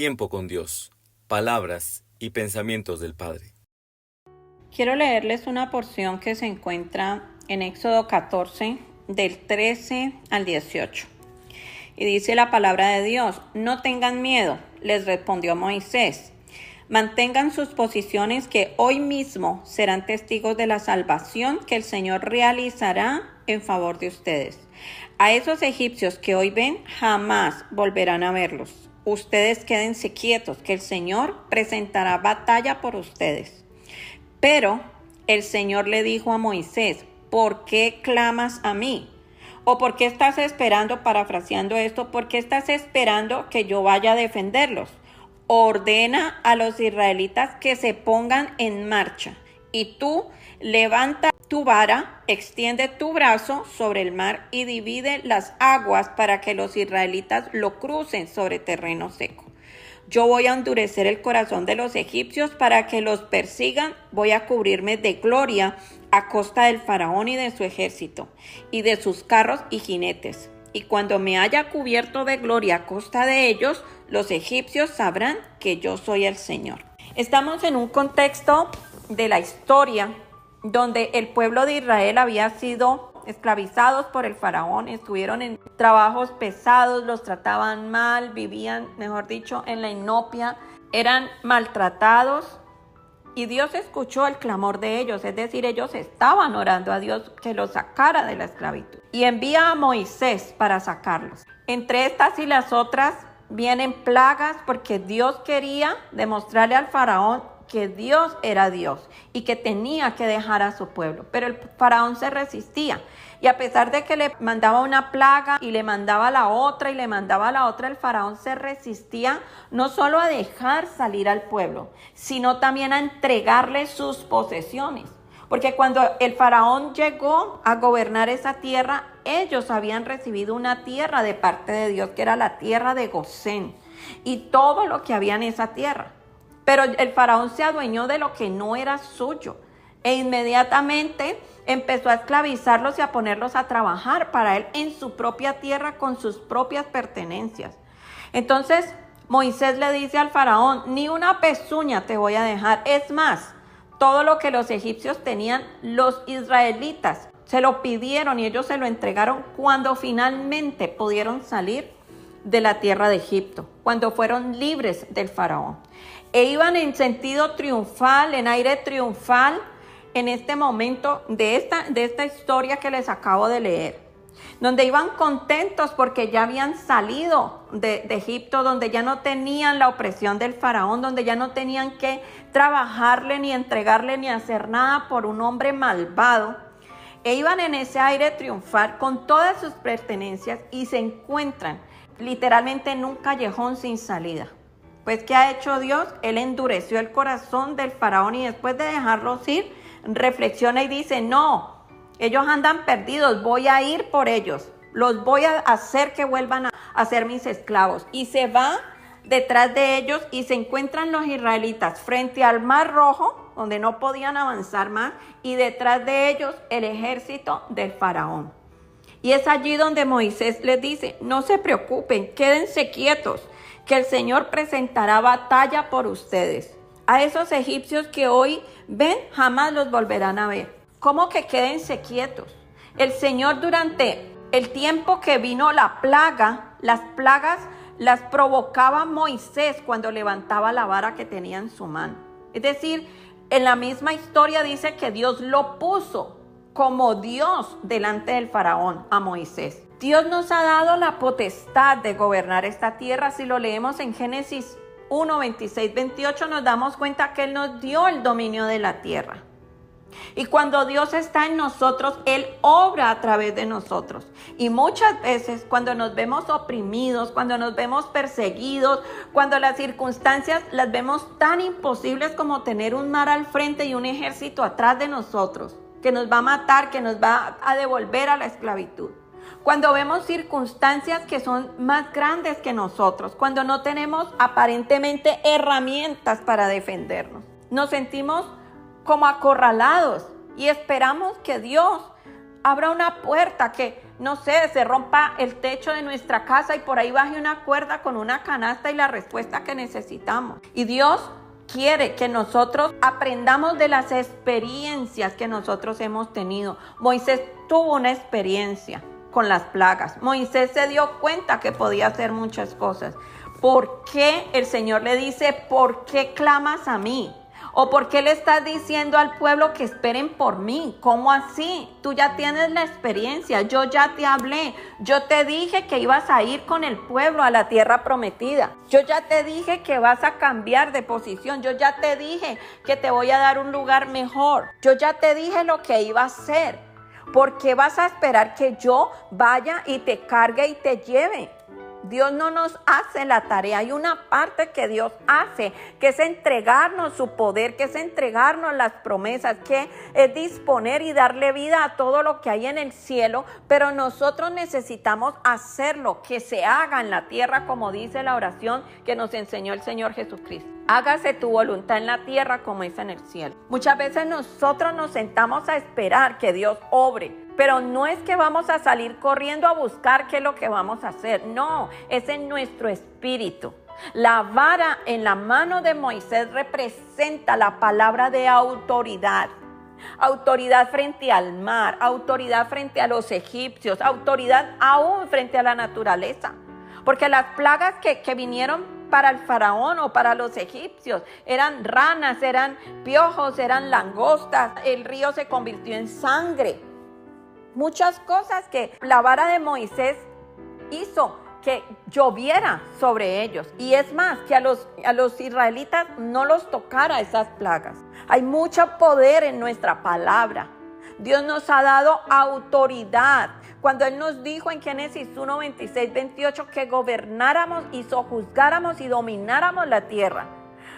Tiempo con Dios. Palabras y pensamientos del Padre. Quiero leerles una porción que se encuentra en Éxodo 14, del 13 al 18. Y dice la palabra de Dios: no tengan miedo, les respondió Moisés. Mantengan sus posiciones, que hoy mismo serán testigos de la salvación que el Señor realizará en favor de ustedes. A esos egipcios que hoy ven, jamás volverán a verlos. Ustedes quédense quietos, que el Señor presentará batalla por ustedes. Pero el Señor le dijo a Moisés: ¿por qué clamas a mí? ¿O por qué estás esperando, parafraseando esto, por qué estás esperando que yo vaya a defenderlos? Ordena a los israelitas que se pongan en marcha, y tú levanta tu vara, extiende tu brazo sobre el mar y divide las aguas para que los israelitas lo crucen sobre terreno seco. Yo voy a endurecer el corazón de los egipcios para que los persigan. Voy a cubrirme de gloria a costa del faraón y de su ejército, y de sus carros y jinetes. Y cuando me haya cubierto de gloria a costa de ellos, los egipcios sabrán que yo soy el Señor. Estamos en un contexto de la historia donde el pueblo de Israel había sido esclavizados por el faraón, estuvieron en trabajos pesados, los trataban mal, vivían, mejor dicho, en la inopia, eran maltratados. Y Dios escuchó el clamor de ellos, es decir, ellos estaban orando a Dios que los sacara de la esclavitud. Y envía a Moisés para sacarlos. Entre estas y las otras vienen plagas, porque Dios quería demostrarle al faraón que Dios era Dios y que tenía que dejar a su pueblo. Pero el faraón se resistía. Y a pesar de que le mandaba una plaga y le mandaba la otra y le mandaba la otra, el faraón se resistía no solo a dejar salir al pueblo, sino también a entregarle sus posesiones. Porque cuando el faraón llegó a gobernar esa tierra, ellos habían recibido una tierra de parte de Dios, que era la tierra de Gosén, y todo lo que había en esa tierra. Pero el faraón se adueñó de lo que no era suyo, e inmediatamente empezó a esclavizarlos y a ponerlos a trabajar para él en su propia tierra con sus propias pertenencias. Entonces Moisés le dice al faraón: ni una pezuña te voy a dejar. Es más, todo lo que los egipcios tenían, los israelitas se lo pidieron y ellos se lo entregaron cuando finalmente pudieron salir de la tierra de Egipto, cuando fueron libres del faraón. E iban en sentido triunfal, en aire triunfal, en este momento de esta historia que les acabo de leer, donde iban contentos porque ya habían salido de Egipto, donde ya no tenían la opresión del faraón, donde ya no tenían que trabajarle, ni entregarle, ni hacer nada por un hombre malvado. E iban en ese aire triunfal con todas sus pertenencias y se encuentran literalmente en un callejón sin salida. Pues, ¿qué ha hecho Dios? Él endureció el corazón del faraón y después de dejarlos ir, reflexiona y dice: no, ellos andan perdidos, voy a ir por ellos, los voy a hacer que vuelvan a ser mis esclavos. Y se va detrás de ellos y se encuentran los israelitas frente al Mar Rojo, donde no podían avanzar más, y detrás de ellos el ejército del faraón. Y es allí donde Moisés les dice: no se preocupen, quédense quietos, que el Señor presentará batalla por ustedes. A esos egipcios que hoy ven, jamás los volverán a ver. ¿Cómo que quédense quietos? El Señor, durante el tiempo que vino la plaga, las plagas las provocaba Moisés cuando levantaba la vara que tenía en su mano. Es decir, en la misma historia dice que Dios lo puso como Dios delante del faraón a Moisés. Dios nos ha dado la potestad de gobernar esta tierra. Si lo leemos en Génesis 1, 26, 28, nos damos cuenta que Él nos dio el dominio de la tierra. Y cuando Dios está en nosotros, Él obra a través de nosotros. Y muchas veces cuando nos vemos oprimidos, cuando nos vemos perseguidos, cuando las circunstancias las vemos tan imposibles como tener un mar al frente y un ejército atrás de nosotros, que nos va a matar, que nos va a devolver a la esclavitud. Cuando vemos circunstancias que son más grandes que nosotros, cuando no tenemos aparentemente herramientas para defendernos, nos sentimos como acorralados y esperamos que Dios Abra una puerta que, no sé, se rompa el techo de nuestra casa y por ahí baje una cuerda con una canasta y la respuesta que necesitamos. Y Dios quiere que nosotros aprendamos de las experiencias que nosotros hemos tenido. Moisés tuvo una experiencia con las plagas. Moisés se dio cuenta que podía hacer muchas cosas. ¿Por qué el Señor le dice, ¿por qué clamas a mí? ¿O por qué le estás diciendo al pueblo que esperen por mí? ¿Cómo así? Tú ya tienes la experiencia, yo ya te hablé, yo te dije que ibas a ir con el pueblo a la tierra prometida. Yo ya te dije que vas a cambiar de posición, yo ya te dije que te voy a dar un lugar mejor. Yo ya te dije lo que iba a hacer. ¿Por qué vas a esperar que yo vaya y te cargue y te lleve? Dios no nos hace la tarea. Hay una parte que Dios hace, que es entregarnos su poder, que es entregarnos las promesas, que es disponer y darle vida a todo lo que hay en el cielo, pero nosotros necesitamos hacerlo, que se haga en la tierra, como dice la oración que nos enseñó el Señor Jesucristo. Hágase tu voluntad en la tierra como es en el cielo. Muchas veces nosotros nos sentamos a esperar que Dios obre, pero no es que vamos a salir corriendo a buscar qué es lo que vamos a hacer. No, es en nuestro espíritu. La vara en la mano de Moisés representa la palabra de autoridad. Autoridad frente al mar, autoridad frente a los egipcios, autoridad aún frente a la naturaleza. Porque las plagas que vinieron para el faraón o para los egipcios eran ranas, eran piojos, eran langostas. El río se convirtió en sangre. Muchas cosas que la vara de Moisés hizo que lloviera sobre ellos. Y es más, que a los israelitas no los tocara esas plagas. Hay mucho poder en nuestra palabra. Dios nos ha dado autoridad. Cuando Él nos dijo en Génesis 1, 26, 28 que gobernáramos y sojuzgáramos y domináramos la tierra.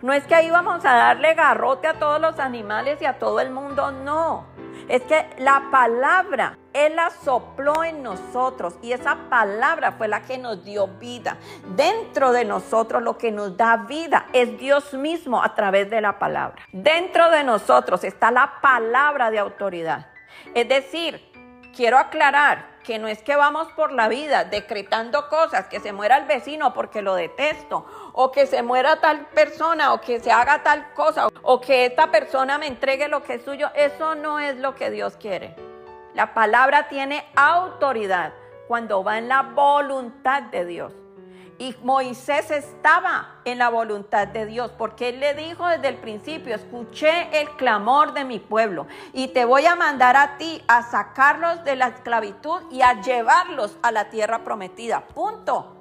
No es que ahí vamos a darle garrote a todos los animales y a todo el mundo, no. Es que la palabra, Él la sopló en nosotros y esa palabra fue la que nos dio vida. Dentro de nosotros lo que nos da vida es Dios mismo a través de la palabra. Dentro de nosotros está la palabra de autoridad. Es decir, quiero aclarar que no es que vamos por la vida decretando cosas, que se muera el vecino porque lo detesto, o que se muera tal persona, o que se haga tal cosa, o que esta persona me entregue lo que es suyo. Eso no es lo que Dios quiere. La palabra tiene autoridad cuando va en la voluntad de Dios. Y Moisés estaba en la voluntad de Dios, porque Él le dijo desde el principio, escuché el clamor de mi pueblo y te voy a mandar a ti a sacarlos de la esclavitud y a llevarlos a la tierra prometida. Punto.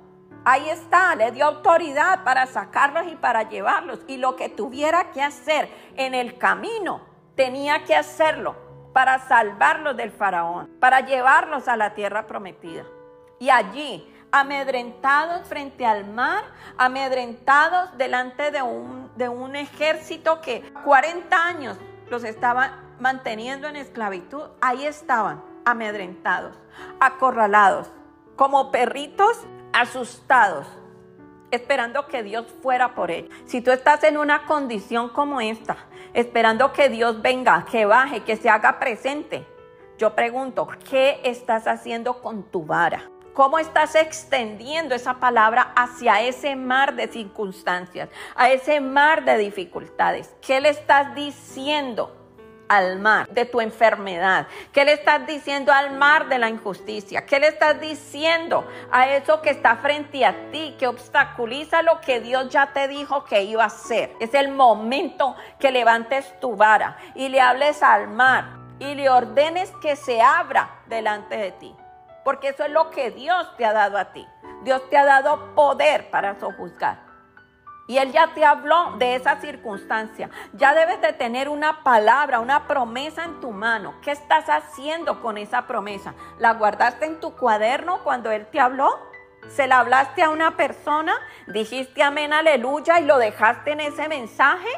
Ahí está, le dio autoridad para sacarlos y para llevarlos. Y lo que tuviera que hacer en el camino, tenía que hacerlo para salvarlos del faraón, para llevarlos a la tierra prometida. Y allí, amedrentados frente al mar, amedrentados delante de un ejército que 40 años los estaba manteniendo en esclavitud. Ahí estaban, amedrentados, acorralados, como perritos asustados, esperando que Dios fuera por ellos. Si tú estás en una condición como esta, esperando que Dios venga, que baje, que se haga presente, yo pregunto, ¿qué estás haciendo con tu vara? ¿Cómo estás extendiendo esa palabra hacia ese mar de circunstancias, a ese mar de dificultades? ¿Qué le estás diciendo al mar de tu enfermedad? ¿Qué le estás diciendo al mar de la injusticia? ¿Qué le estás diciendo a eso que está frente a ti, que obstaculiza lo que Dios ya te dijo que iba a hacer? Es el momento que levantes tu vara y le hables al mar y le ordenes que se abra delante de ti. Porque eso es lo que Dios te ha dado a ti. Dios te ha dado poder para sojuzgar. Y Él ya te habló de esa circunstancia. Ya debes de tener una palabra, una promesa en tu mano. ¿Qué estás haciendo con esa promesa? ¿La guardaste en tu cuaderno cuando Él te habló? ¿Se la hablaste a una persona? ¿Dijiste amén, aleluya y lo dejaste en ese mensaje?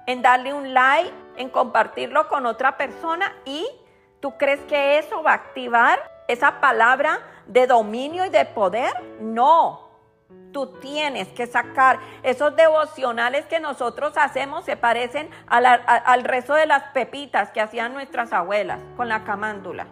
¿En darle un like? ¿En compartirlo con otra persona? ¿Y tú crees que eso va a activar esa palabra de dominio y de poder? No. Tú tienes que sacar esos devocionales que nosotros hacemos, se parecen al rezo de las pepitas que hacían nuestras abuelas con la camándula.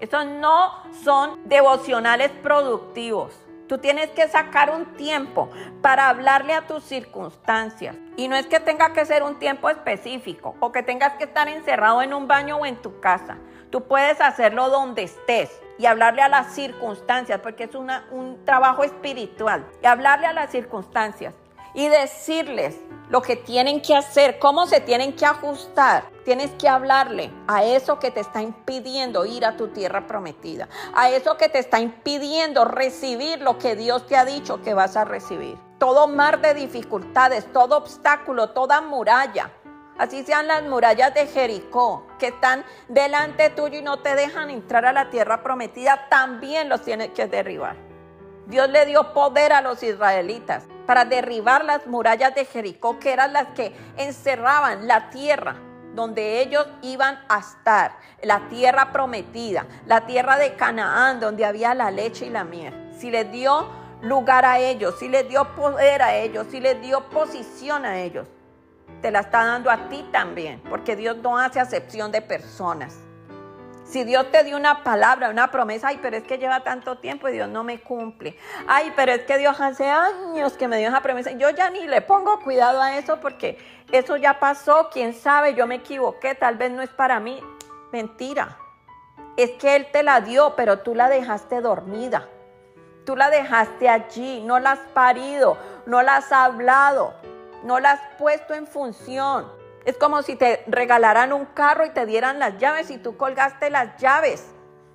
Esos no son devocionales productivos. Tú tienes que sacar un tiempo para hablarle a tus circunstancias. Y no es que tenga que ser un tiempo específico o que tengas que estar encerrado en un baño o en tu casa. Tú puedes hacerlo donde estés y hablarle a las circunstancias, porque es un trabajo espiritual. Y hablarle a las circunstancias y decirles lo que tienen que hacer, cómo se tienen que ajustar. Tienes que hablarle a eso que te está impidiendo ir a tu tierra prometida, a eso que te está impidiendo recibir lo que Dios te ha dicho que vas a recibir. Todo mar de dificultades, todo obstáculo, toda muralla, así sean las murallas de Jericó, que están delante tuyo y no te dejan entrar a la tierra prometida, también los tienes que derribar. Dios le dio poder a los israelitas para derribar las murallas de Jericó, que eran las que encerraban la tierra donde ellos iban a estar, la tierra prometida, la tierra de Canaán, donde había la leche y la miel. Si les dio lugar a ellos, si les dio poder a ellos, si les dio posición a ellos, te la está dando a ti también, porque Dios no hace acepción de personas. Si Dios te dio una palabra, una promesa, ay, pero es que lleva tanto tiempo y Dios no me cumple. Ay, pero es que Dios hace años que me dio esa promesa. Yo ya ni le pongo cuidado a eso porque eso ya pasó. Quién sabe, yo me equivoqué, tal vez no es para mí. Mentira. Es que Él te la dio, pero tú la dejaste dormida. Tú la dejaste allí, no la has parido, no la has hablado, no la has puesto en función. Es como si te regalaran un carro y te dieran las llaves y tú colgaste las llaves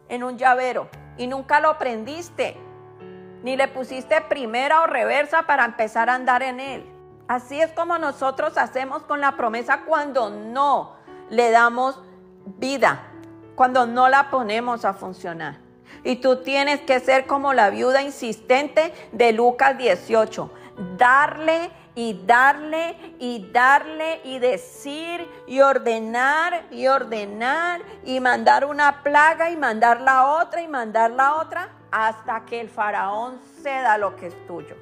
en un llavero y nunca lo prendiste, ni le pusiste primera o reversa para empezar a andar en él. Así es como nosotros hacemos con la promesa cuando no le damos vida, cuando no la ponemos a funcionar. Y tú tienes que ser como la viuda insistente de Lucas 18, darle y darle y darle y decir y ordenar y mandar una plaga y mandar la otra y mandar la otra hasta que el faraón ceda lo que es tuyo,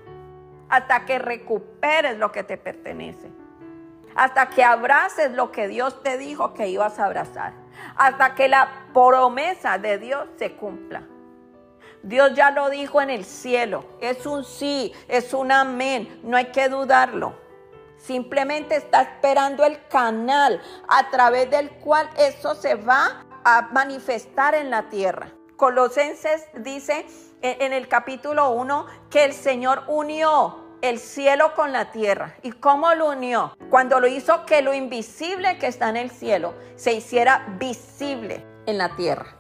hasta que recuperes lo que te pertenece, hasta que abraces lo que Dios te dijo que ibas a abrazar, hasta que la promesa de Dios se cumpla. Dios ya lo dijo en el cielo, es un sí, es un amén, no hay que dudarlo. Simplemente está esperando el canal a través del cual eso se va a manifestar en la tierra. Colosenses dice en el capítulo 1 que el Señor unió el cielo con la tierra. ¿Y cómo lo unió? Cuando lo hizo que lo invisible que está en el cielo se hiciera visible en la tierra.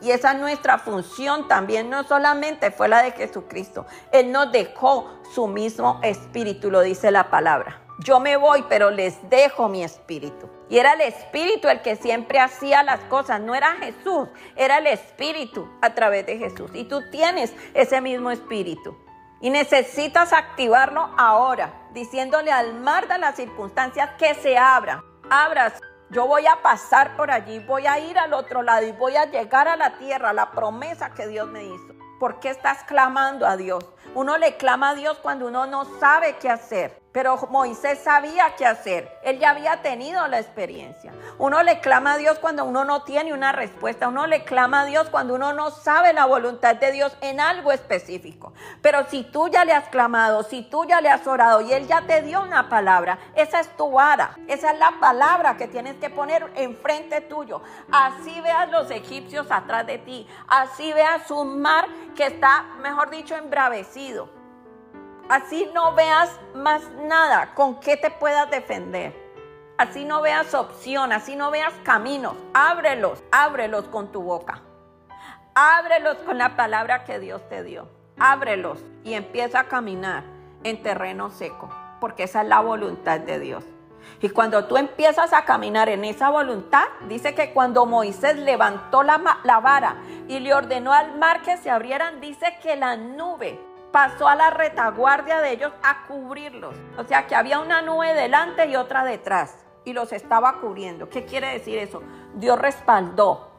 Y esa es nuestra función también, no solamente fue la de Jesucristo. Él nos dejó su mismo espíritu, lo dice la palabra. Yo me voy, pero les dejo mi espíritu. Y era el espíritu el que siempre hacía las cosas, no era Jesús, era el espíritu a través de Jesús. Y tú tienes ese mismo espíritu. Y necesitas activarlo ahora, diciéndole al mar de las circunstancias que se abra. Abras. Yo voy a pasar por allí, voy a ir al otro lado y voy a llegar a la tierra, la promesa que Dios me hizo. ¿Por qué estás clamando a Dios? Uno le clama a Dios cuando uno no sabe qué hacer. Pero Moisés sabía qué hacer. Él ya había tenido la experiencia. Uno le clama a Dios cuando uno no tiene una respuesta. Uno le clama a Dios cuando uno no sabe la voluntad de Dios en algo específico. Pero si tú ya le has clamado, si tú ya le has orado y Él ya te dio una palabra, esa es tu vara. Esa es la palabra que tienes que poner enfrente tuyo. Así veas los egipcios atrás de ti. Así veas un mar que está, mejor dicho, embravecido. Así no veas más nada con qué te puedas defender. Así no veas opción, así no veas caminos. Ábrelos con tu boca. Ábrelos con la palabra que Dios te dio. Ábrelos y empieza a caminar en terreno seco, porque esa es la voluntad de Dios. Y cuando tú empiezas a caminar en esa voluntad, dice que cuando Moisés levantó la vara y le ordenó al mar que se abrieran, dice que la nube pasó a la retaguardia de ellos a cubrirlos. O sea que había una nube delante y otra detrás y los estaba cubriendo. ¿Qué quiere decir eso? Dios respaldó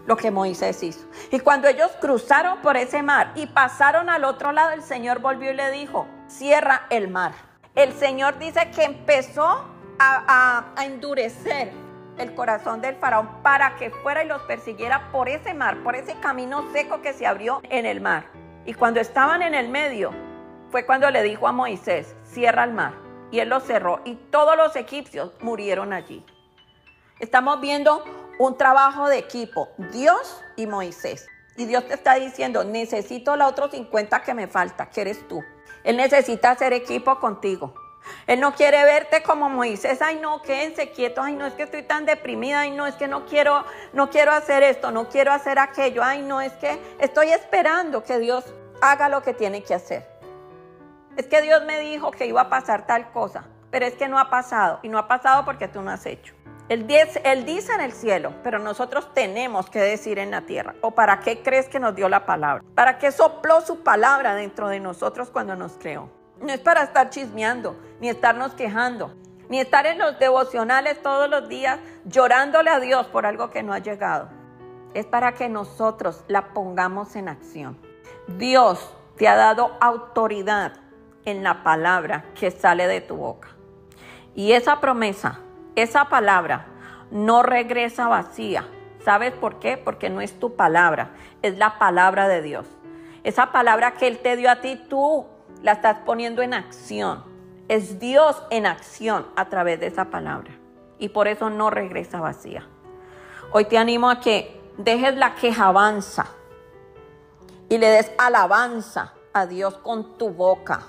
lo que Moisés hizo. Y cuando ellos cruzaron por ese mar y pasaron al otro lado, el Señor volvió y le dijo, cierra el mar. El Señor dice que empezó a endurecer el corazón del faraón para que fuera y los persiguiera por ese mar, por ese camino seco que se abrió en el mar. Y cuando estaban en el medio, fue cuando le dijo a Moisés, cierra el mar. Y él lo cerró y todos los egipcios murieron allí. Estamos viendo un trabajo de equipo, Dios y Moisés. Y Dios te está diciendo, necesito la otros 50 que me falta, que eres tú. Él necesita hacer equipo contigo. Él no quiere verte como Moisés, ay no, quédense quietos, ay no, es que estoy tan deprimida, ay no, es que no quiero hacer esto, no quiero hacer aquello, ay no, es que estoy esperando que Dios haga lo que tiene que hacer. Es que Dios me dijo que iba a pasar tal cosa, pero es que no ha pasado, y no ha pasado porque tú no has hecho. Él dice en el cielo, pero nosotros tenemos que decir en la tierra. ¿O para qué crees que nos dio la palabra? ¿Para qué sopló su palabra dentro de nosotros cuando nos creó? No es para estar chismeando, ni estarnos quejando, ni estar en los devocionales todos los días llorándole a Dios por algo que no ha llegado. Es para que nosotros la pongamos en acción. Dios te ha dado autoridad en la palabra que sale de tu boca. Y esa promesa, esa palabra, no regresa vacía. ¿Sabes por qué? Porque no es tu palabra, es la palabra de Dios. Esa palabra que Él te dio a ti, tú la estás poniendo en acción. Es Dios en acción a través de esa palabra. Y por eso no regresa vacía. Hoy te animo a que dejes la quejabanza y le des alabanza a Dios con tu boca.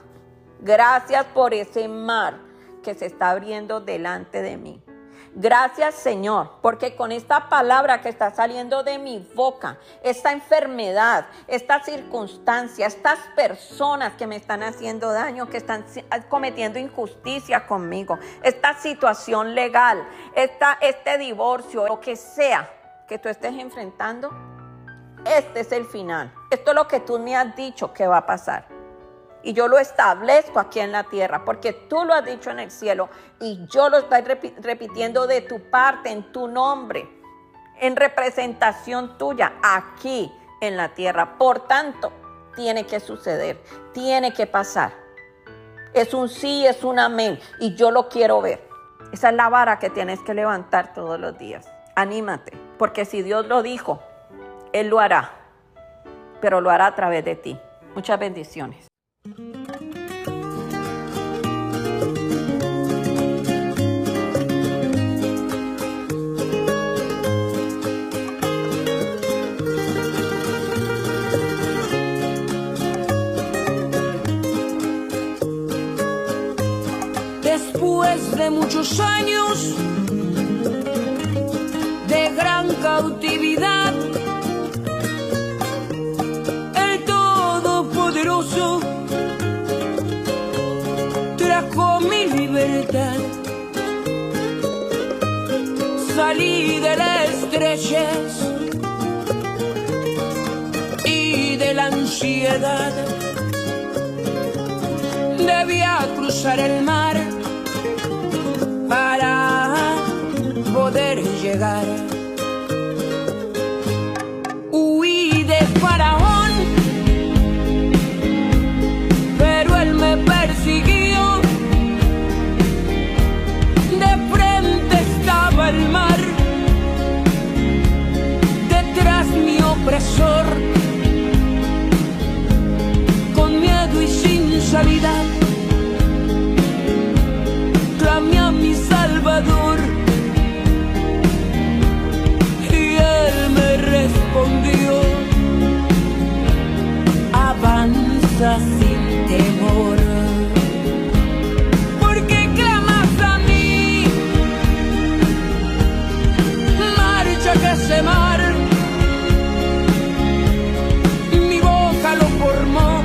Gracias por ese mar que se está abriendo delante de mí. Gracias, Señor, porque con esta palabra que está saliendo de mi boca, esta enfermedad, esta circunstancia, estas personas que me están haciendo daño, que están cometiendo injusticia conmigo, esta situación legal, este divorcio, lo que sea que tú estés enfrentando, este es el final. Esto es lo que tú me has dicho que va a pasar. Y yo lo establezco aquí en la tierra, porque tú lo has dicho en el cielo y yo lo estoy repitiendo de tu parte, en tu nombre, en representación tuya, aquí en la tierra. Por tanto, tiene que suceder, tiene que pasar. Es un sí, es un amén y yo lo quiero ver. Esa es la vara que tienes que levantar todos los días. Anímate, porque si Dios lo dijo, Él lo hará, pero lo hará a través de ti. Muchas bendiciones. Después de muchos años de gran cautividad, el Todopoderoso trajo mi libertad. Salí de la estrechez y de la ansiedad. Debía cruzar el mar para poder llegar. Huí de Faraón, pero él me persiguió. De frente estaba el mar, detrás mi opresor. Con miedo y sin salida, clamé a mi Salvador y Él me respondió: avanza sin temor, porque clamas a mí. Marcha que ese mar mi boca lo formó.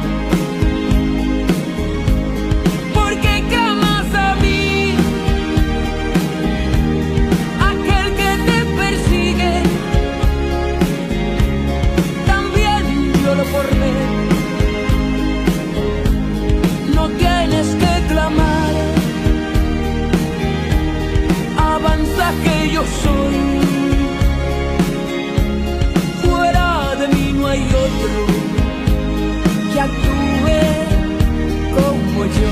No tienes que clamar, avanza que yo soy. Fuera de mí no hay otro que actúe como yo.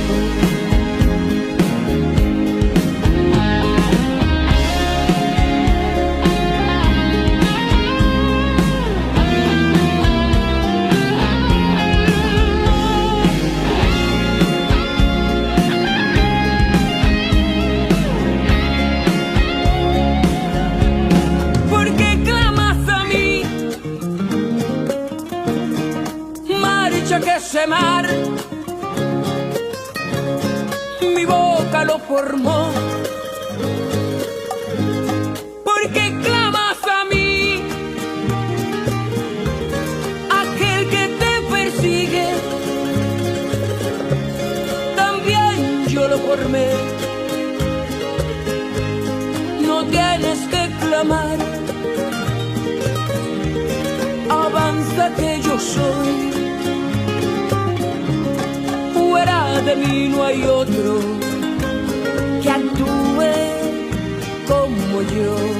sé que ese mar mi boca lo formó. Porque clamas a mí, aquel que te persigue, también yo lo formé. No tienes que clamar, avanza que yo soy. Fuera de mí no hay otro que actúe como yo.